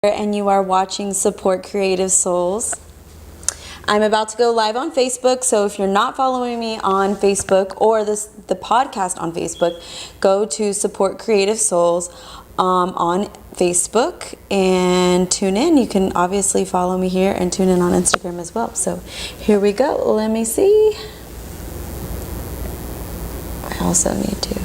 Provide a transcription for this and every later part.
And you are watching Support Creative Souls. I'm about to go live on Facebook, so if you're not following me on Facebook or the podcast on Facebook, go to Support Creative Souls on Facebook and tune in. You can obviously follow me here and tune in on Instagram as well. So here we go. Let me see. I also need to,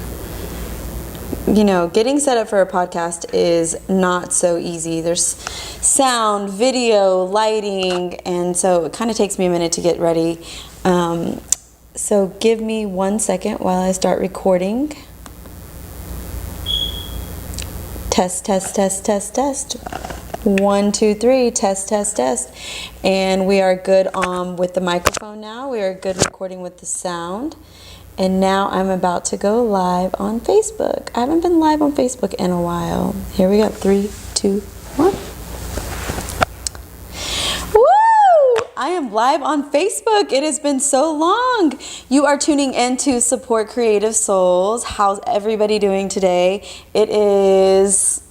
getting set up for a podcast is not so easy. There's sound, video, lighting, and so it kind of takes me a minute to get ready. So give me 1 second while I start recording. Test, test, test, test, test. 1, 2, 3, test, test, test. And we are good with the microphone now. We are good recording with the sound. And now I'm about to go live on Facebook. I haven't been live on Facebook in a while. Here we go. 3, 2, 1. Woo! I am live on Facebook. It has been so long. You are tuning in to Support Creative Souls. How's everybody doing today? It is,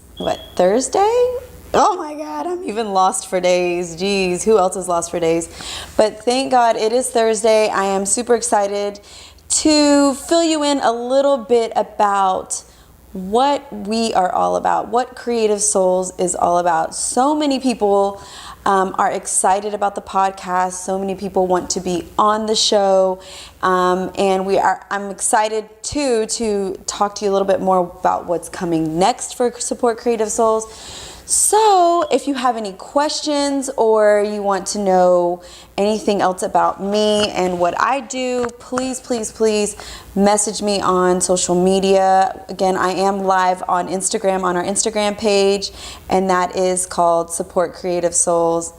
Thursday? Oh my God, I'm even lost for days. Jeez, who else is lost for days? But thank God it is Thursday. I am super excited to fill you in a little bit about what we are all about, what Creative Souls is all about. So many people are excited about the podcast. So many people want to be on the show. And I'm excited too to talk to you a little bit more about what's coming next for Support Creative Souls. So if you have any questions or you want to know anything else about me and what I do, please, please, please message me on social media. Again, I am live on Instagram, on our Instagram page, and that is called Support Creative Souls.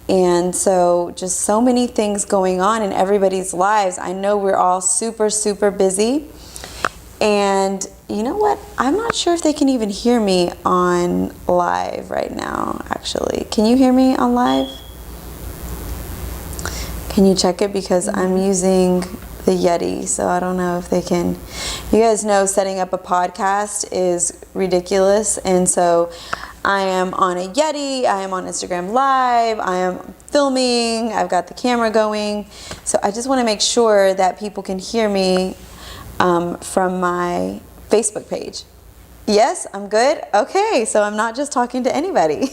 And so just so many things going on in everybody's lives. I know we're all super, super busy. And you know what? I'm not sure if they can even hear me on live right now, actually. Can you hear me on live? Can you check it? Because I'm using the Yeti, so I don't know if they can. You guys know setting up a podcast is ridiculous, and so I am on a Yeti, I am on Instagram Live, I am filming, I've got the camera going. So I just want to make sure that people can hear me from my Facebook page. Yes, I'm good? Okay, so I'm not just talking to anybody.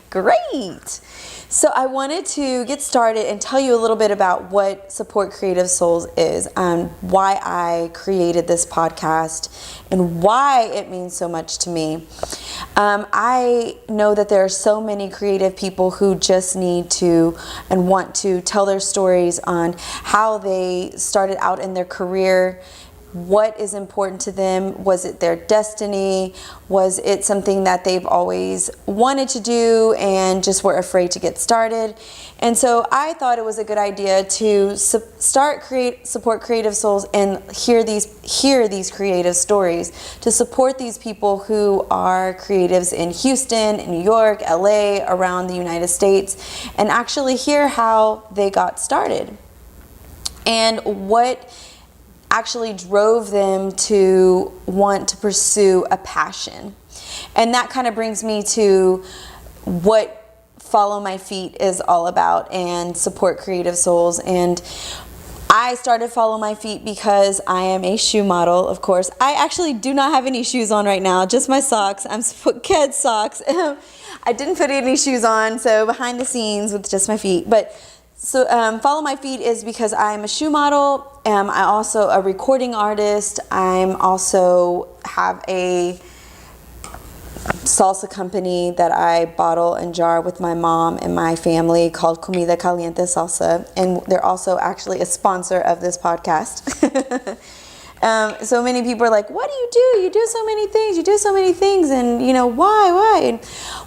Great. So I wanted to get started and tell you a little bit about what Support Creative Souls is, why I created this podcast, and why it means so much to me. I know that there are so many creative people who just need to and want to tell their stories on how they started out in their career. What is important to them? Was it their destiny? Was it something that they've always wanted to do and just were afraid to get started? And so I thought it was a good idea to support Creative Souls and hear these creative stories, to support these people who are creatives in Houston, in New York, LA, around the United States, and actually hear how they got started and what actually drove them to want to pursue a passion. And that kind of brings me to what Follow My Feet is all about and Support Creative Souls. And I started Follow My Feet because I am a shoe model, of course. I actually do not have any shoes on right now, just my socks. I'm kids socks. I didn't put any shoes on, so behind the scenes with just my feet. But so Follow My Feet is because I'm a shoe model. I'm also a recording artist. I'm also have a salsa company that I bottle and jar with my mom and my family called Camila Caliente Salsa. And they're also actually a sponsor of this podcast. So many people are like, what do you do? You do so many things. You do so many things. And, why? And,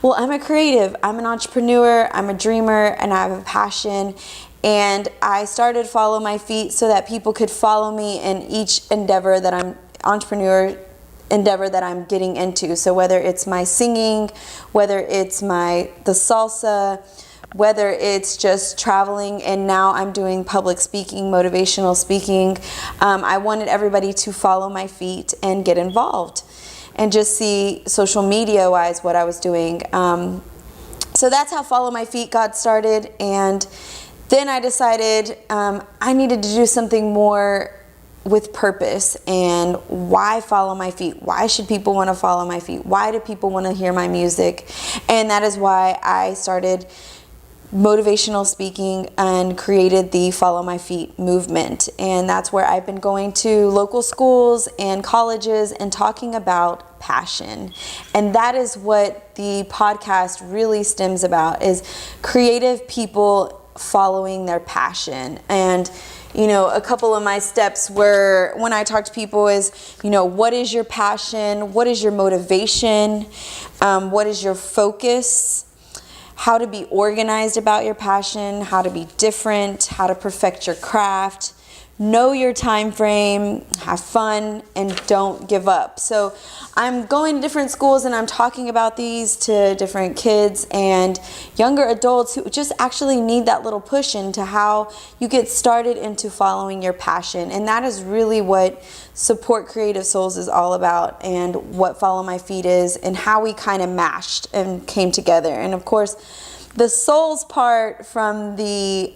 well, I'm a creative. I'm an entrepreneur. I'm a dreamer. And I have a passion. And I started Follow My Feet so that people could follow me in each endeavor that I'm getting into. So whether it's my singing, whether it's the salsa, whether it's just traveling, and now I'm doing public speaking, motivational speaking. I wanted everybody to follow my feet and get involved. and just see social media wise what I was doing. So that's how Follow My Feet got started. And then I decided I needed to do something more with purpose. And why follow my feet? Why should people want to follow my feet? Why do people want to hear my music? And that is why I started motivational speaking and created the Follow My Feet movement. And that's where I've been going to local schools and colleges and talking about passion. And that is what the podcast really stems about, is creative people following their passion. And you know, a couple of my steps were, when I talk to people, is, you know, what is your passion? What is your motivation? What is your focus? How to be organized about your passion, how to be different, how to perfect your craft, know your time frame, have fun, and don't give up. So I'm going to different schools and I'm talking about these to different kids and younger adults who just actually need that little push into how you get started into following your passion. And that is really what Support Creative Souls is all about, and what Follow My Feet is, and how we kind of mashed and came together. And of course, the souls part from the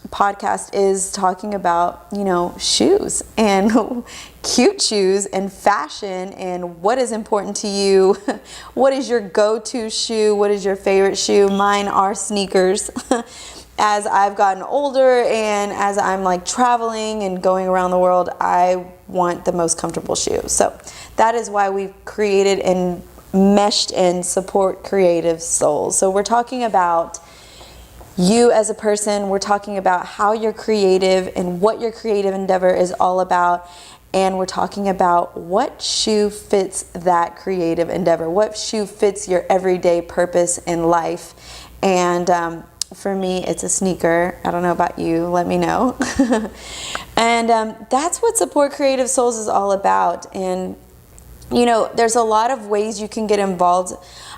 podcast is talking about, you know, shoes and cute shoes and fashion and what is important to you. What is your go-to shoe? What is your favorite shoe? Mine are sneakers. As I've gotten older and as I'm like traveling and going around the world, I want the most comfortable shoe. So that is why we've created and meshed in Support Creative Souls. So we're talking about you as a person. We're talking about how you're creative and what your creative endeavor is all about. And we're talking about what shoe fits that creative endeavor, what shoe fits your everyday purpose in life. And for me, it's a sneaker. I don't know about you. Let me know. And that's what Support Creative Souls is all about. And you know, there's a lot of ways you can get involved.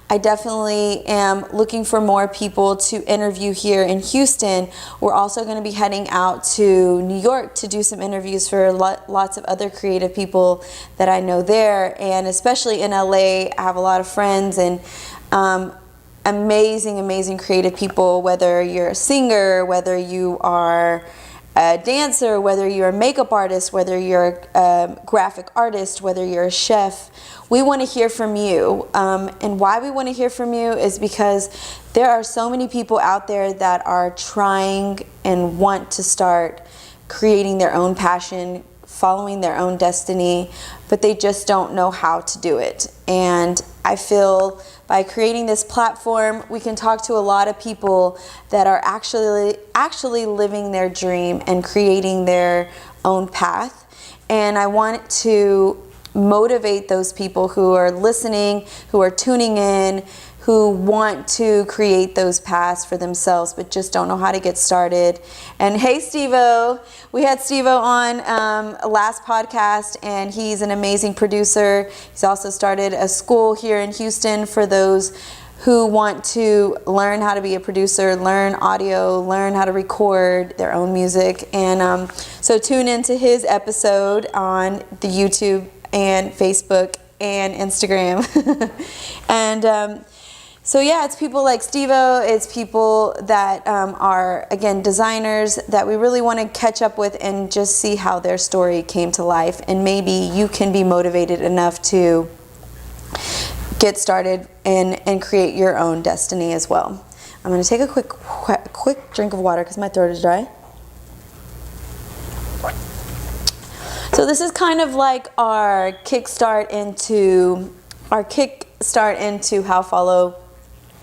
I definitely am looking for more people to interview here in Houston. We're also going to be heading out to New York to do some interviews for lots of other creative people that I know there. And especially in LA, I have a lot of friends and amazing creative people, whether you're a singer, whether you are a dancer, whether you're a makeup artist, whether you're a graphic artist, whether you're a chef. We want to hear from you. And why we want to hear from you is because there are so many people out there that are trying and want to start creating their own passion, following their own destiny, but they just don't know how to do it. And I feel by creating this platform, we can talk to a lot of people that are actually living their dream and creating their own path. And I want to motivate those people who are listening, who are tuning in, who want to create those paths for themselves but just don't know how to get started. And hey, Steve-O, we had Steve-O on last podcast, and he's an amazing producer. He's also started a school here in Houston for those who want to learn how to be a producer, learn audio, learn how to record their own music. And so tune into his episode on the YouTube and Facebook and Instagram. And so yeah, it's people like Steve-O, it's people that are, again, designers that we really want to catch up with and just see how their story came to life. And maybe you can be motivated enough to get started and create your own destiny as well. I'm going to take a quick drink of water because my throat is dry. So this is kind of like our kickstart into how Follow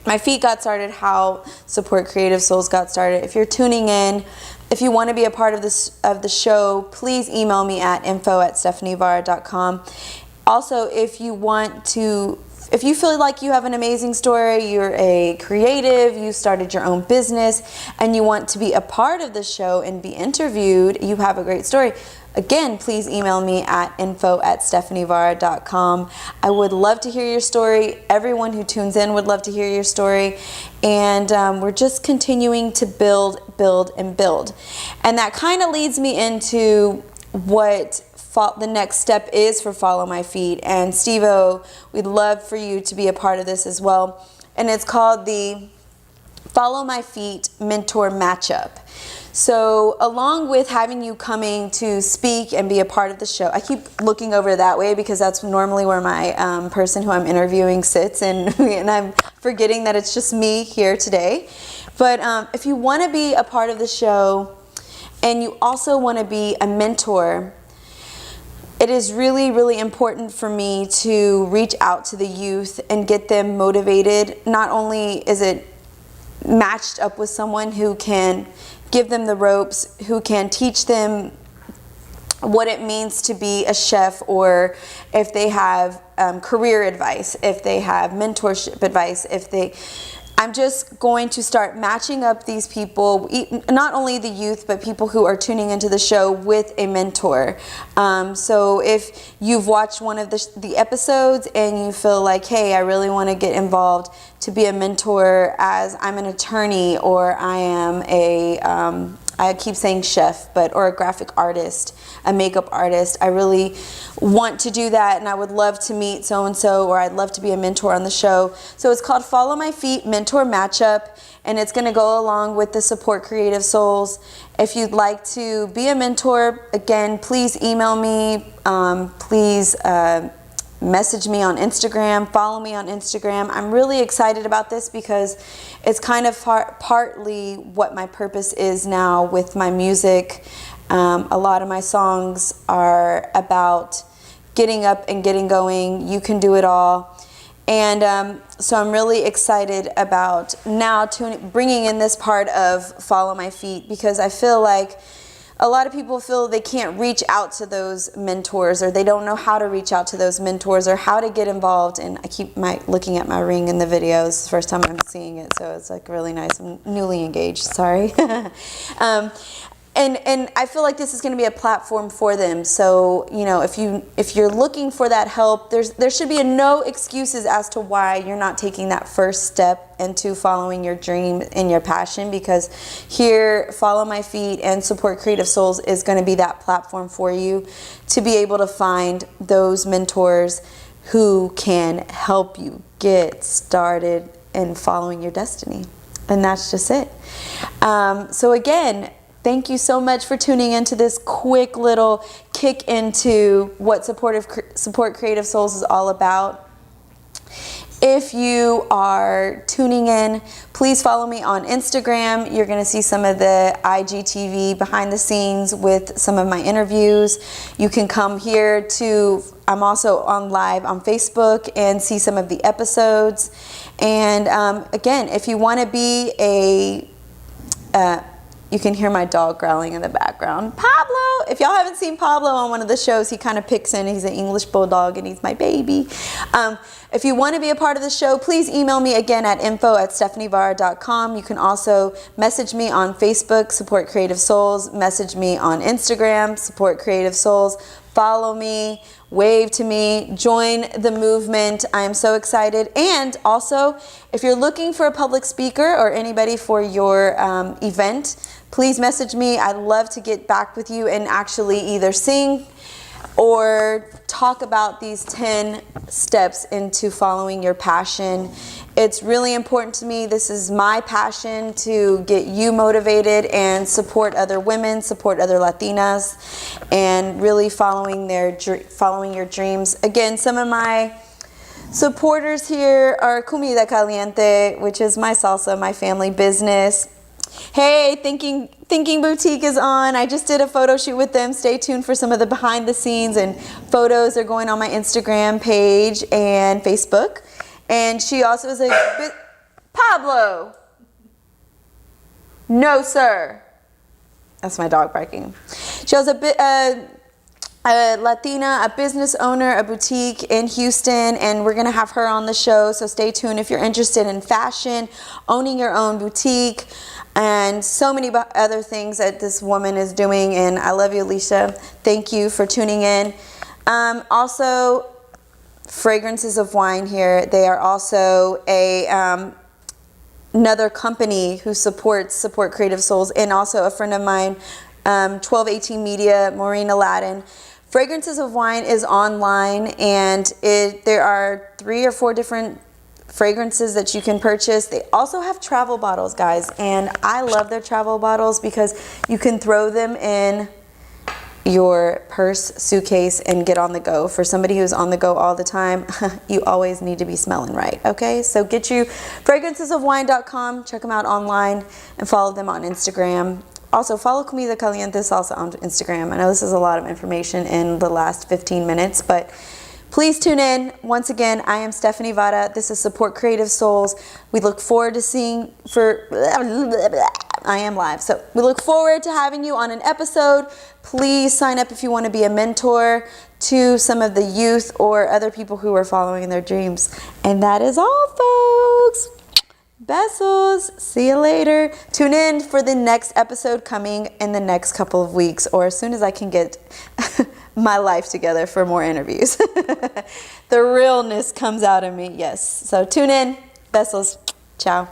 My Feet got started, how Support Creative Souls got started. If you're tuning in, if you want to be a part of the show, please email me at info@stefanivara.com. Also, if you feel like you have an amazing story, you're a creative, you started your own business, and you want to be a part of the show and be interviewed, you have a great story, again, please email me at info@stefanivara.com. I would love to hear your story. Everyone who tunes in would love to hear your story. And we're just continuing to build. And that kind of leads me into what the next step is for Follow My Feet. And Steve-O, we'd love for you to be a part of this as well. And it's called the Follow My Feet Mentor Matchup. So along with having you coming to speak and be a part of the show, I keep looking over that way because that's normally where my person who I'm interviewing sits, and I'm forgetting that it's just me here today. But if you want to be a part of the show and you also want to be a mentor, it is really, really important for me to reach out to the youth and get them motivated. Not only is it matched up with someone who can give them the ropes, who can teach them what it means to be a chef, or if they have career advice, if they have mentorship advice, I'm just going to start matching up these people, not only the youth, but people who are tuning into the show, with a mentor. So if you've watched one of the episodes and you feel like, hey, I really want to get involved to be a mentor, as I'm an attorney, or I am I keep saying chef, or a graphic artist, a makeup artist. I really want to do that, and I would love to meet so-and-so, or I'd love to be a mentor on the show. So it's called Follow My Feet Mentor Matchup, and it's going to go along with the Support Creative Souls. If you'd like to be a mentor, again, please email me. Please message me on Instagram, follow me on Instagram. I'm really excited about this because it's kind of partly what my purpose is now with my music. A lot of my songs are about getting up and getting going. You can do it all. And so I'm really excited about now bringing in this part of Follow My Feet, because I feel like a lot of people feel they can't reach out to those mentors, or they don't know how to reach out to those mentors, or how to get involved. And I keep looking at my ring in the videos. It's the first time I'm seeing it, so it's like really nice. I'm newly engaged, sorry. And I feel like this is going to be a platform for them. So, you know, if you're looking for that help, there should be no excuses as to why you're not taking that first step into following your dream and your passion, because here, Follow My Feet and Support Creative Souls is going to be that platform for you to be able to find those mentors who can help you get started in following your destiny. And that's just it. So again, thank you so much for tuning into this quick little kick into what Support Creative Souls is all about. If you are tuning in, please follow me on Instagram. You're going to see some of the IGTV behind the scenes with some of my interviews. You can come here to, I'm also on live on Facebook and see some of the episodes. And again, if you want to be you can hear my dog growling in the background. Pablo! If y'all haven't seen Pablo on one of the shows, he kind of picks in. He's an English bulldog and he's my baby. If you want to be a part of the show, please email me again at info@stefanivara.com. You can also message me on Facebook, Support Creative Souls. Message me on Instagram, Support Creative Souls. Follow me, wave to me, join the movement. I am so excited. And also, if you're looking for a public speaker or anybody for your event, please message me. I'd love to get back with you and actually either sing or talk about these 10 steps into following your passion. It's really important to me. This is my passion, to get you motivated and support other women, support other Latinas, and really following your dreams. Again, some of my supporters here are Camila Caliente, which is my salsa, my family business. Hey, Thinking Boutique is on. I just did a photo shoot with them. Stay tuned for some of the behind the scenes, and photos are going on my Instagram page and Facebook. And she also is Pablo. No, sir. That's my dog barking. She has a Latina, a business owner, a boutique in Houston, and we're going to have her on the show. So stay tuned if you're interested in fashion, owning your own boutique, and so many other things that this woman is doing. And I love you, Alicia. Thank you for tuning in. Also, Fragrances of Wine here. They are also another company who supports Support Creative Souls, and also a friend of mine, 1218 Media, Maureen Aladdin. Fragrances of Wine is online, and there are 3 or 4 different fragrances that you can purchase. They also have travel bottles, guys, and I love their travel bottles because you can throw them in your purse, suitcase, and get on the go. For somebody who's on the go all the time, you always need to be smelling right, okay? So get you fragrancesofwine.com, check them out online, and follow them on Instagram. Also, follow Camila Caliente Salsa on Instagram. I know this is a lot of information in the last 15 minutes, but please tune in. Once again, I am Stefani Vara. This is Support Creative Souls. We look forward to seeing I am live. So we look forward to having you on an episode. Please sign up if you want to be a mentor to some of the youth or other people who are following their dreams. And that is all, folks. Besos. See you later. Tune in for the next episode coming in the next couple of weeks, or as soon as I can get my life together for more interviews. The realness comes out of me. Yes. So tune in. Besos. Ciao.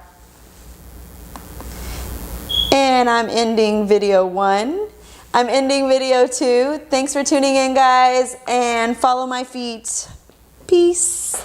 And I'm ending video 1. I'm ending video 2. Thanks for tuning in, guys, and follow my feet. Peace.